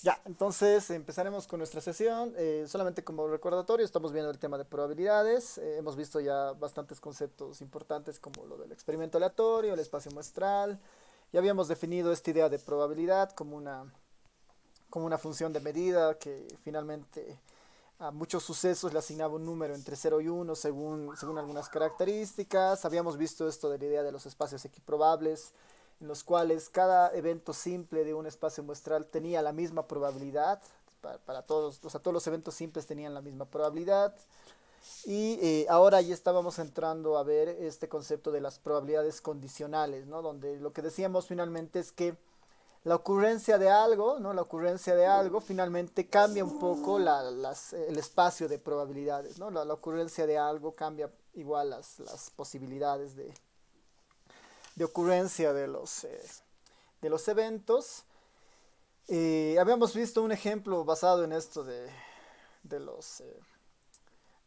Ya, entonces empezaremos con nuestra sesión. Solamente como recordatorio, estamos viendo el tema de probabilidades. Hemos visto ya bastantes conceptos importantes como lo del experimento aleatorio, el espacio muestral. Ya habíamos definido esta idea de probabilidad como una función de medida que finalmente a muchos sucesos le asignaba un número entre 0 y 1 según algunas características. Habíamos visto esto de la idea de los espacios equiprobables, en los cuales cada evento simple de un espacio muestral tenía la misma probabilidad. Para todos, o sea, todos los eventos simples tenían la misma probabilidad. Y ahora ya estábamos entrando a ver este concepto de las probabilidades condicionales, ¿no? Donde lo que decíamos finalmente es que la ocurrencia de algo, ¿no? La ocurrencia de algo finalmente cambia un poco el espacio de probabilidades, ¿no? La ocurrencia de algo cambia igual las posibilidades de ocurrencia de los eventos. Habíamos visto un ejemplo basado en esto de los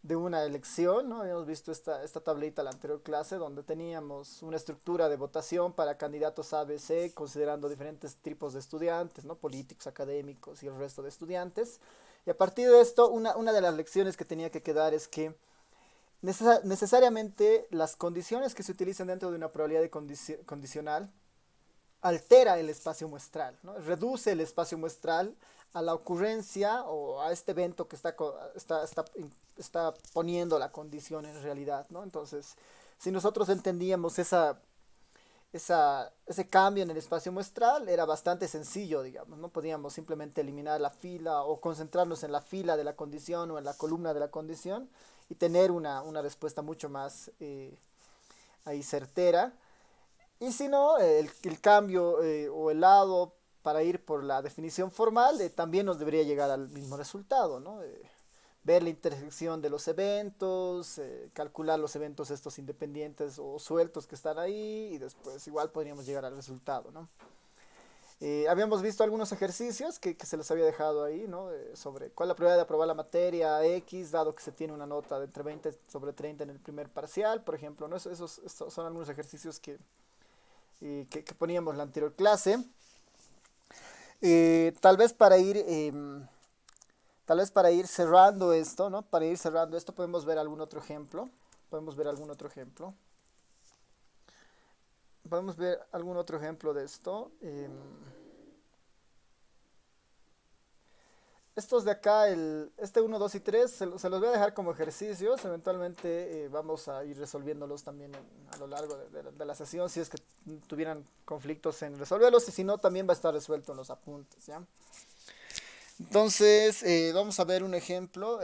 de una elección, ¿no? Habíamos visto esta tablita en la anterior clase donde teníamos una estructura de votación para candidatos A, B, C, considerando diferentes tipos de estudiantes, ¿no? Políticos, académicos y el resto de estudiantes. Y a partir de esto, una de las lecciones que tenía que quedar es que necesariamente las condiciones que se utilizan dentro de una probabilidad de condicional altera el espacio muestral, ¿no? Reduce el espacio muestral a la ocurrencia o a este evento que está poniendo la condición en realidad, ¿no? Entonces, si nosotros entendíamos ese cambio en el espacio muestral, era bastante sencillo, digamos, no podíamos simplemente eliminar la fila o concentrarnos en la fila de la condición o en la columna de la condición y tener una respuesta mucho más ahí certera. Y si no, el cambio o el lado para ir por la definición formal también nos debería llegar al mismo resultado, ¿no? Ver la intersección de los eventos, calcular los eventos estos independientes o sueltos que están ahí y después igual podríamos llegar al resultado, ¿no? Habíamos visto algunos ejercicios que se les había dejado ahí, ¿no? Sobre cuál es la probabilidad de aprobar la materia X, dado que se tiene una nota de entre 20 sobre 30 en el primer parcial, por ejemplo, ¿no? Esos son algunos ejercicios que poníamos en la anterior clase. Tal vez tal vez para ir cerrando esto, ¿no? Para ir cerrando esto podemos ver algún otro ejemplo. Podemos ver algún otro ejemplo. Podemos ver algún otro ejemplo de esto. Estos de acá, este uno 2 y 3 se los voy a dejar como ejercicios. Eventualmente vamos a ir resolviéndolos también a lo largo de la sesión, si es que tuvieran conflictos en resolverlos, y si no, también va a estar resuelto en los apuntes, ¿ya? Entonces, vamos a ver un ejemplo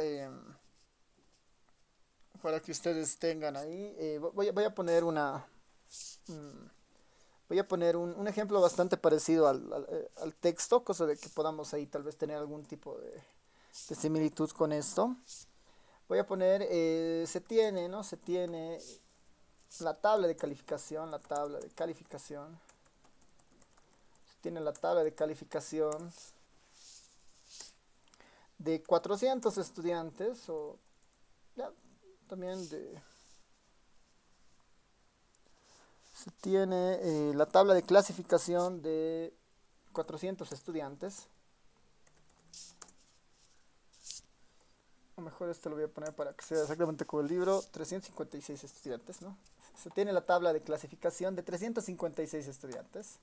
para que ustedes tengan ahí. Voy a poner mm, voy a poner ejemplo bastante parecido al texto, cosa de que podamos ahí tal vez tener algún tipo de similitud con esto. Voy a poner, se tiene, ¿no? Se tiene la tabla de calificación, se tiene la tabla de calificación de 400 estudiantes, o ya, también se tiene la tabla de clasificación de 400 estudiantes. O mejor este lo voy a poner para que sea exactamente como el libro, 356 estudiantes, ¿no? Se tiene la tabla de clasificación de 356 estudiantes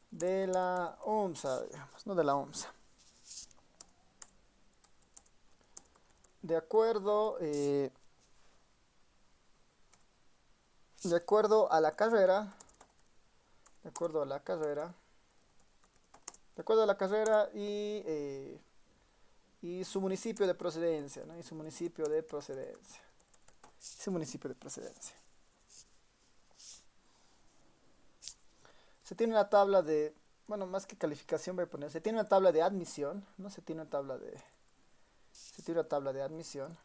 de la OMSA, digamos, no de la OMSA. De acuerdo, eh, de acuerdo a la carrera, de acuerdo a la carrera, de acuerdo a la carrera y su municipio de procedencia, ¿no? Y su municipio de procedencia. Su municipio de procedencia. Se tiene una tabla de, bueno, más que calificación voy a poner, se tiene una tabla de admisión, ¿no? Se tiene una tabla de admisión.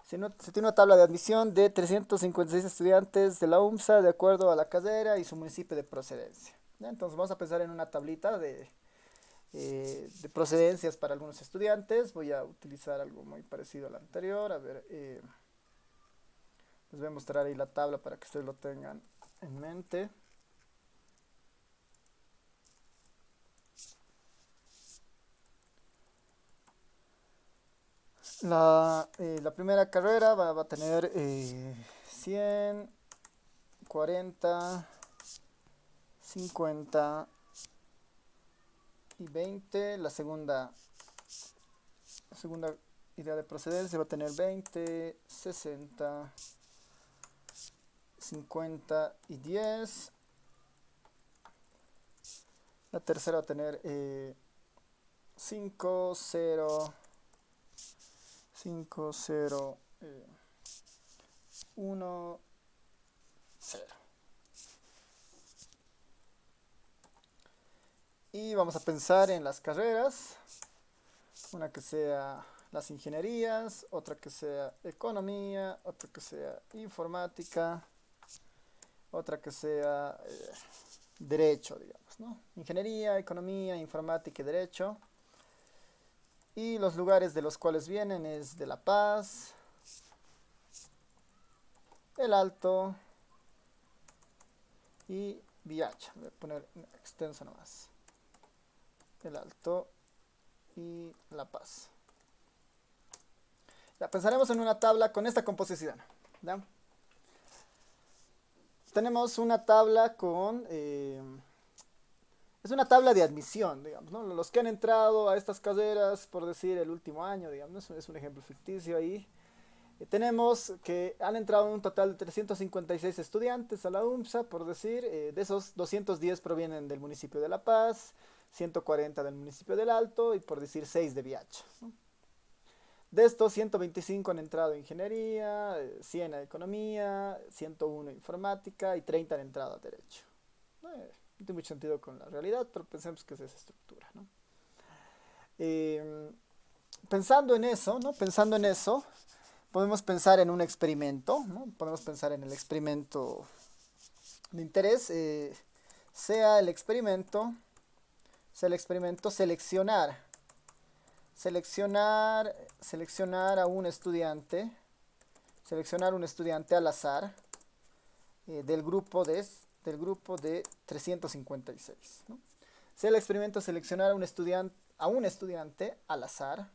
Se tiene una tabla de admisión de 356 estudiantes de la UMSA de acuerdo a la carrera y su municipio de procedencia. ¿Ya? Entonces vamos a pensar en una tablita de procedencias para algunos estudiantes. Voy a utilizar algo muy parecido al anterior. A ver, les voy a mostrar ahí la tabla para que ustedes lo tengan. en mente. La primera carrera va a tener 100, 40, 50 y 20. La segunda idea de procedencia va a tener 20, 60, 50 y 10. La tercera va a tener 5, 0, 5, 0, 1, 0. Y vamos a pensar en las carreras. Una que sea las ingenierías, otra que sea economía, otra que sea informática, otra que sea derecho, digamos, ¿no? Ingeniería, economía, informática y derecho. Y los lugares de los cuales vienen es de La Paz, El Alto y Viacha. Voy a poner extenso nomás. El Alto y La Paz. Ya, pensaremos en una tabla con esta composición, ¿ya? Tenemos una tabla con... es una tabla de admisión, digamos, ¿no? Los que han entrado a estas carreras, por decir, el último año, digamos, es un ejemplo ficticio ahí. Tenemos que han entrado un total de 356 estudiantes a la UMSA, por decir, de esos 210 provienen del municipio de La Paz, 140 del municipio del Alto y por decir 6 de Viacha, ¿no? De estos 125 han entrado a ingeniería, 100 a economía, 101 a informática y 30 han entrado a derecho. No tiene mucho sentido con la realidad, pero pensemos que es esa estructura, ¿no? Pensando en eso, ¿no? Pensando en eso, podemos pensar en un experimento, ¿no? Podemos pensar en el experimento de interés, sea el experimento seleccionar a un estudiante, al azar del grupo de 356, ¿no? Sea el experimento seleccionar a un estudiante al azar,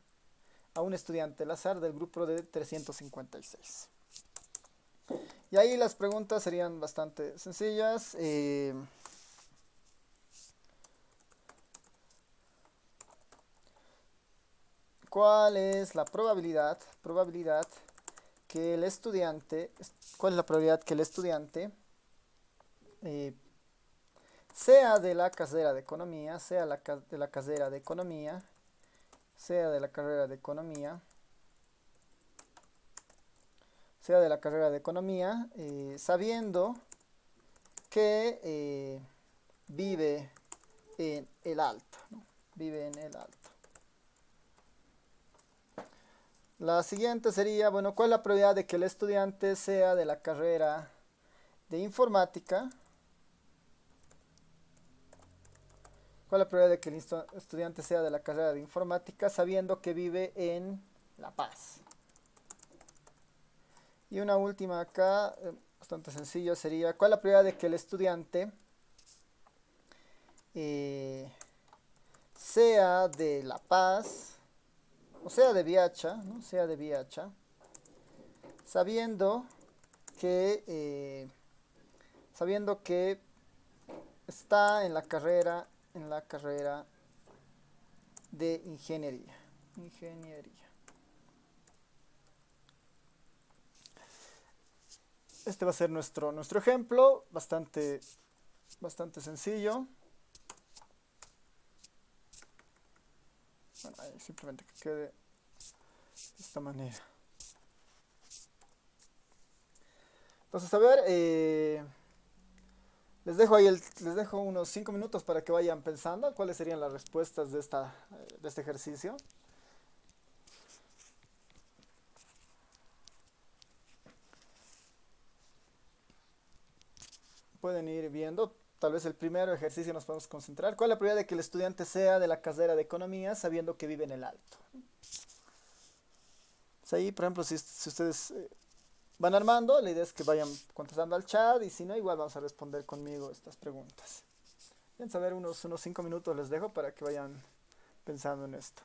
del grupo de 356. Y ahí las preguntas serían bastante sencillas. ¿Cuál es la probabilidad que el estudiante, sea de la carrera de economía, sabiendo que vive en el Alto, ¿no? Vive en el Alto. La siguiente sería, bueno, ¿cuál es la probabilidad de que el estudiante sea de la carrera de informática? ¿Cuál es la probabilidad de que el estudiante sea de la carrera de informática sabiendo que vive en La Paz? Y una última acá, bastante sencillo, sería, ¿cuál es la probabilidad de que el estudiante sea de La Paz o sea de Viacha, ¿no? Sea de Viacha, sabiendo que está en la carrera de ingeniería. Este va a ser nuestro ejemplo, bastante sencillo. Bueno, ahí simplemente que quede de esta manera. Entonces, a ver, les dejo unos 5 minutos para que vayan pensando cuáles serían las respuestas de este ejercicio. Pueden ir viendo, tal vez el primer ejercicio nos podemos concentrar. ¿Cuál es la probabilidad de que el estudiante sea de la carrera de economía sabiendo que vive en el Alto? Pues ahí, por ejemplo, si ustedes van armando, la idea es que vayan contestando al chat y si no, igual vamos a responder conmigo estas preguntas. Bien, saber unos 5 minutos les dejo para que vayan pensando en esto.